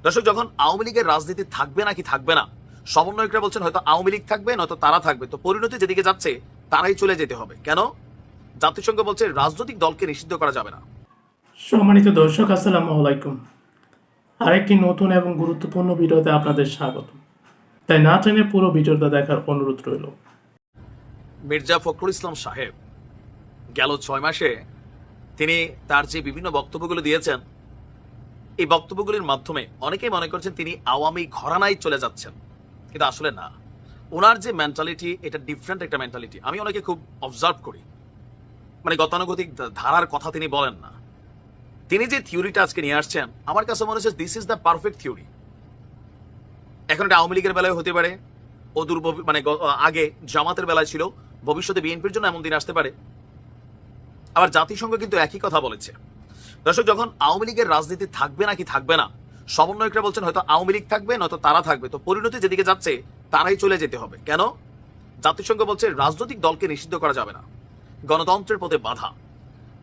দর্শক, যখন আওয়ামী লীগের রাজনীতি থাকবে নাকি থাকবে না, সমন্বয়করা বলছেন হয়তো আওয়ামী লীগ থাকবে, নয়তো তারা থাকবে। তো পরিণতি যেদিকে যাচ্ছে তারাই চলে যেতে হবে। কেন? জাতিসংঘ বলছে রাজনৈতিক দলকে নিষিদ্ধ করা যাবে না। সম্মানিত দর্শক, আসসালামু আলাইকুম। আরেকটি নতুন এবং গুরুত্বপূর্ণ ভিডিওতে আপনাদের স্বাগত। তাই না টেনে পুরো ভিডিওটা দেখার অনুরোধ রইল। মির্জা ফখরুল ইসলাম সাহেব গেল 6 মাসে তিনি তার যে বিভিন্ন বক্তব্যগুলো দিয়েছেন, এই বক্তব্যগুলির মাধ্যমে অনেকেই মনে করছেন তিনি আওয়ামী ঘরানায় চলে যাচ্ছেন, কিন্তু আসলে না। ওনার যে মেন্টালিটি, এটা ডিফারেন্ট একটা মেন্টালিটি। আমি ওনাকে খুব অবজার্ভ করি, মানে গতানুগতিক ধারার কথা তিনি বলেন না। তিনি যে থিওরিটা আজকে নিয়ে আসছেন, আমার কাছে মনে হচ্ছে this is the perfect theory. এখন এটা আওয়ামী লীগের বেলায় হতে পারে, অদূর মানে আগে জামাতের বেলায় ছিল, ভবিষ্যতে বিএনপির জন্য এমন দিন আসতে পারে। আবার জাতিসংঘ কিন্তু একই কথা বলেছে। দর্শক, যখন আওয়ামী লীগের রাজনীতি থাকবে নাকি থাকবে না, সমন্বয়করা বলছেন হয়তো আওয়ামী লীগ থাকবে, নয়তো তারা থাকবে। তো পরিণতি যেদিকে যাচ্ছে তারাই চলে যেতে হবে। কেন? জাতিসংঘ বলছে রাজনৈতিক দলকে নিষিদ্ধ করা যাবে না, গণতন্ত্রের পথে বাধা।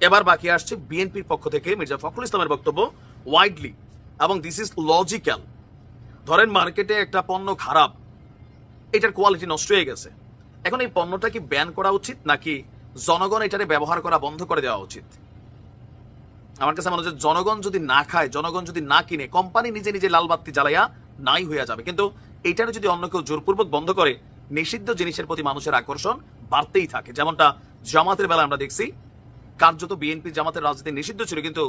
এবার বাকি আসছে বিএনপির পক্ষ থেকে মির্জা ফখরুল ইসলামের বক্তব্য, ওয়াইডলি, এবং দিস ইজ লজিক্যাল। ধরেন মার্কেটে একটা পণ্য খারাপ, এটার কোয়ালিটি নষ্ট হয়ে গেছে। এখন এই পণ্যটা কি ব্যান করা উচিত, নাকি জনগণ এটারে ব্যবহার করা বন্ধ করে দেওয়া উচিত? আমার কাছে মনে হচ্ছে জনগণ যদি না খায়, জনগণ যদি না কিনে, কোম্পানি নিজে নিজে লাল বাতি জ্বালাইয়া নাই হয়ে যাবে। কিন্তু এইটারে যদি অন্য কেউ জোরপূর্বক বন্ধ করে, নিষিদ্ধ জিনিসের প্রতি মানুষের আকর্ষণ বাড়তেই থাকে। যেমনটা জামাতের বেলা আমরা দেখছি, কার্যত বিএনপি জামাতের রাজনীতি নিষিদ্ধ ছিল, কিন্তু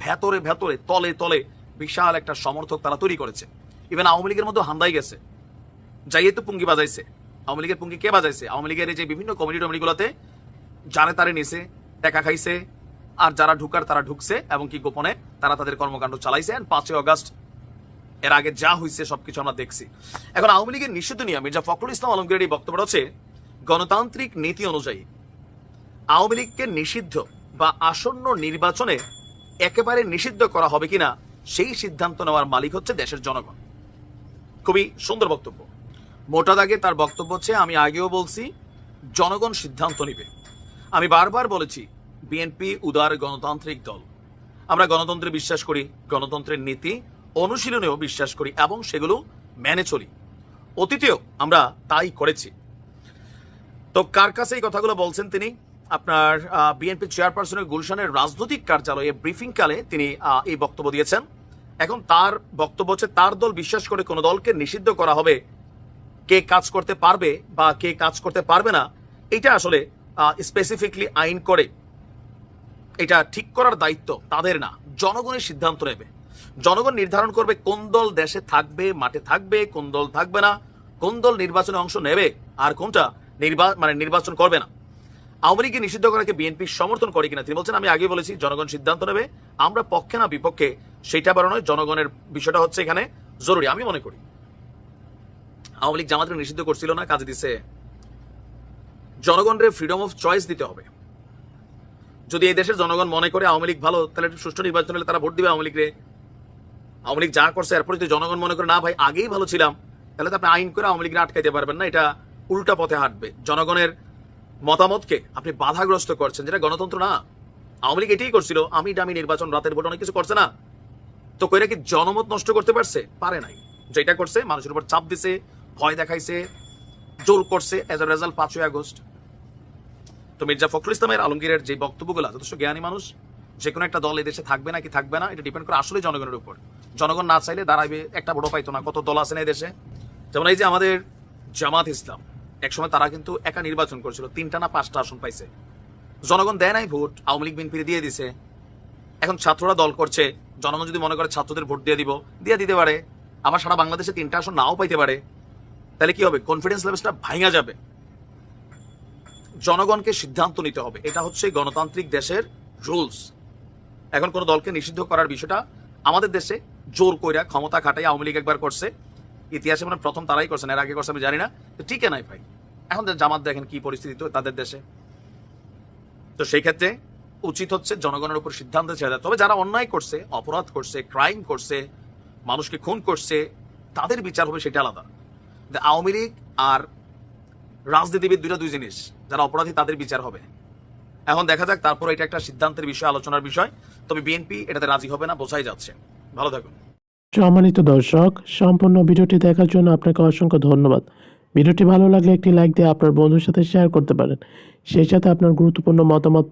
ভেতরে ভেতরে তলে তলে বিশাল একটা সমর্থক তারা তৈরি করেছে। ইভেন আওয়ামী লীগের মধ্যে হান্দাই গেছে, যাইয়ে তো পুঙ্গি বাজাইছে। আওয়ামী লীগের পুঙ্গি কে বাজাইছে? আওয়ামী লীগের এই যে বিভিন্ন কমিটি টমিটিগুলোতে যারে তারে নিছে, টাকা খাইছে, আর যারা ঢুকার তারা ঢুকছে, এবং কি গোপনে তারা তাদের কর্মকাণ্ড চালাইছে। 5ই অগস্ট এর আগে যা হয়েছে সবকিছু আমরা দেখছি। এখন আওয়ামী লীগের নিষিদ্ধ নিয়ে মির্জা ফখরুল ইসলাম আলমগীরের এই বক্তব্যটা হচ্ছে, গণতান্ত্রিক নীতি অনুযায়ী আওয়ামী লীগকে নিষিদ্ধ বা আসন্ন নির্বাচনে একেবারে নিষিদ্ধ করা হবে কিনা সেই সিদ্ধান্ত নেওয়ার মালিক হচ্ছে দেশের জনগণ। খুবই সুন্দর বক্তব্য। মোটা দাগে তার বক্তব্য হচ্ছে, আমি আগেও বলছি জনগণ সিদ্ধান্ত নিবে। আমি বারবার বলেছি বিএনপি উদার গণতান্ত্রিক দল, আমরা গণতন্ত্রে বিশ্বাস করি, গণতন্ত্রের নীতি অনুশীলনেও বিশ্বাস করি, এবং সেগুলো মেনে চলি। অতীতেও আমরা তাই করেছি। তো কার কাছে এই কথাগুলো বলছেন তিনি? আপনার বিএনপি চেয়ারপারসনের গুলশানের রাজনৈতিক কার্যালয়ে ব্রিফিং কালে তিনি এই বক্তব্য দিয়েছেন। এখন তার বক্তব্য হচ্ছে, তার দল বিশ্বাস করে কোনো দলকে নিষিদ্ধ করা হবে, কে কাজ করতে পারবে বা কে কাজ করতে পারবে না, এটা আসলে স্পেসিফিকলি আইন করে এটা ঠিক করার দায়িত্ব তাদের না, জনগণের সিদ্ধান্ত নেবে। জনগণ নির্ধারণ করবে কোন দল দেশে থাকবে, মাঠে থাকবে, কোন দল থাকবে না, কোন দল নির্বাচনে অংশ নেবে, আর কোনটা নির্বাচন করবে না। আওয়ামী লীগকে নিষিদ্ধ করাকে বিএনপি সমর্থন করে কিনা তিনি বলছেন, আমি আগে বলেছি জনগণ সিদ্ধান্ত নেবে, আমরা পক্ষে না বিপক্ষে সেটা বড় নয়, জনগণের বিষয়টা হচ্ছে এখানে জরুরি। আমি মনে করি আওয়ামী লীগ জামাতকে নিষিদ্ধ করছিল না, কাজে দিছে। জনগণের ফ্রিডম অফ চয়েস দিতে হবে। যদি এই দেশের জনগণ মনে করে আওয়ামী লীগ ভালো, তাহলে সুষ্ঠু নির্বাচন হলে তারা ভোট দিবে আওয়ামী লীগরে। আওয়ামী লীগ যা করছে এরপরে যদি জনগণ মনে করে না ভাই আগেই ভালো ছিলাম, তাহলে তো আপনি আইন করে আওয়ামী লীগরে আটকাইতে পারবেন না। এটা উল্টা পথে হাঁটবে। জনগণের মতামতকে আপনি বাধাগ্রস্ত করছেন, যেটা গণতন্ত্র না। আওয়ামী লীগ এটাই করছিল, আমি ডামি নির্বাচন, রাতের ভোট, অনেক কিছু করছে না। তো কইরা কি জনমত নষ্ট করতে পারছে? পারে নাই। যেটা করছে মানুষের উপর চাপ দিছে, ভয় দেখাইছে, জোর করছে। এজ এ রেজাল্ট 5ই আগস্ট। তো মির্জা ফখরুল ইসলামের আলমগীরের যে বক্তব্যগুলো, যথেষ্ট জ্ঞানী মানুষ। যে কোনো একটা দল এদেশে থাকবে নাকি থাকবে না, এটা ডিপেন্ড করে আসলে জনগণের উপর। জনগণ না চাইলে দাঁড়াবে, একটা ভোটও পাইতো না। কত দল আছে না এই দেশে? যেমন এই যে আমাদের জামাত ইসলাম, একসময় তারা কিন্তু একা নির্বাচন করেছিল, 3টা না 5টা আসন পাইছে। জনগণ দেয় নাই ভোট, আওয়ামী লীগ বিএনপি দিয়ে দিছে। এখন ছাত্ররা দল করছে, জনগণ যদি মনে করে ছাত্রদের ভোট দিয়ে দিতে পারে। আবার সারা বাংলাদেশে 3টা আসন নাও পাইতে পারে। তাহলে কি হবে? কনফিডেন্স লেভেলটা ভাঙা যাবে। জনগণকে সিদ্ধান্ত নিতে হবে, এটা হচ্ছে গণতান্ত্রিক দেশের রুলস। এখন কোন দলকে নিষিদ্ধ করার বিষয়টা আমাদের দেশে জোর কইরা ক্ষমতা খাটাই আওয়ামী লীগ একবার করছে, ইতিহাসে মানে প্রথম তারাই করছেন, এর আগে করছে আমি জানি না। তো ঠিক নাই ভাই, এখন জামাত দেখেন কি পরিস্থিতি তো তাদের দেশে। তো সেই ক্ষেত্রে উচিত হচ্ছে জনগণের উপর সিদ্ধান্ত ছেড়ে দেয়। তবে যারা অন্যায় করছে, অপরাধ করছে, ক্রাইম করছে, মানুষকে খুন করছে, তাদের বিচার হবে, সেটা আলাদা। আওয়ামী লীগ আর রাজনীতিবিদ দুই জিনিস। যারা অপরাধী তাদের বিচার হবে। এখন দেখা যাক, তারপর এটা একটা সিদ্ধান্তের বিষয়, আলোচনার বিষয়। তবে বিএনপি এটাতে রাজি হবে না, বোঝাই যাচ্ছে। ভালো থাকুন। সম্মানিত দর্শক, সম্পূর্ণ ভিডিওটি দেখার জন্য আপনাকে অসংখ্য ধন্যবাদ। ভিডিওটি ভালো লাগলে একটি লাইক দিয়ে আপনার বন্ধুর সাথে শেয়ার করতে পারেন। সেই সাথে আপনার গুরুত্বপূর্ণ মতামত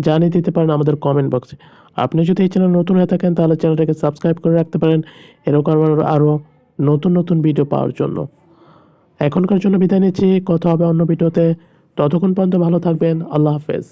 জানিয়ে দিতে পারেন আমাদের কমেন্ট বক্সে। আপনি যদি এই চ্যানেল নতুন হয়ে থাকেন তাহলে চ্যানেলটাকে সাবস্ক্রাইব করে রাখতে পারেন এরকম আরও নতুন নতুন ভিডিও পাওয়ার জন্য। এখনকার জন্য বিদায় নিচ্ছি, কথা হবে অন্য ভিডিওতে। ততক্ষণ পর্যন্ত ভালো থাকবেন। আল্লাহ হাফেজ।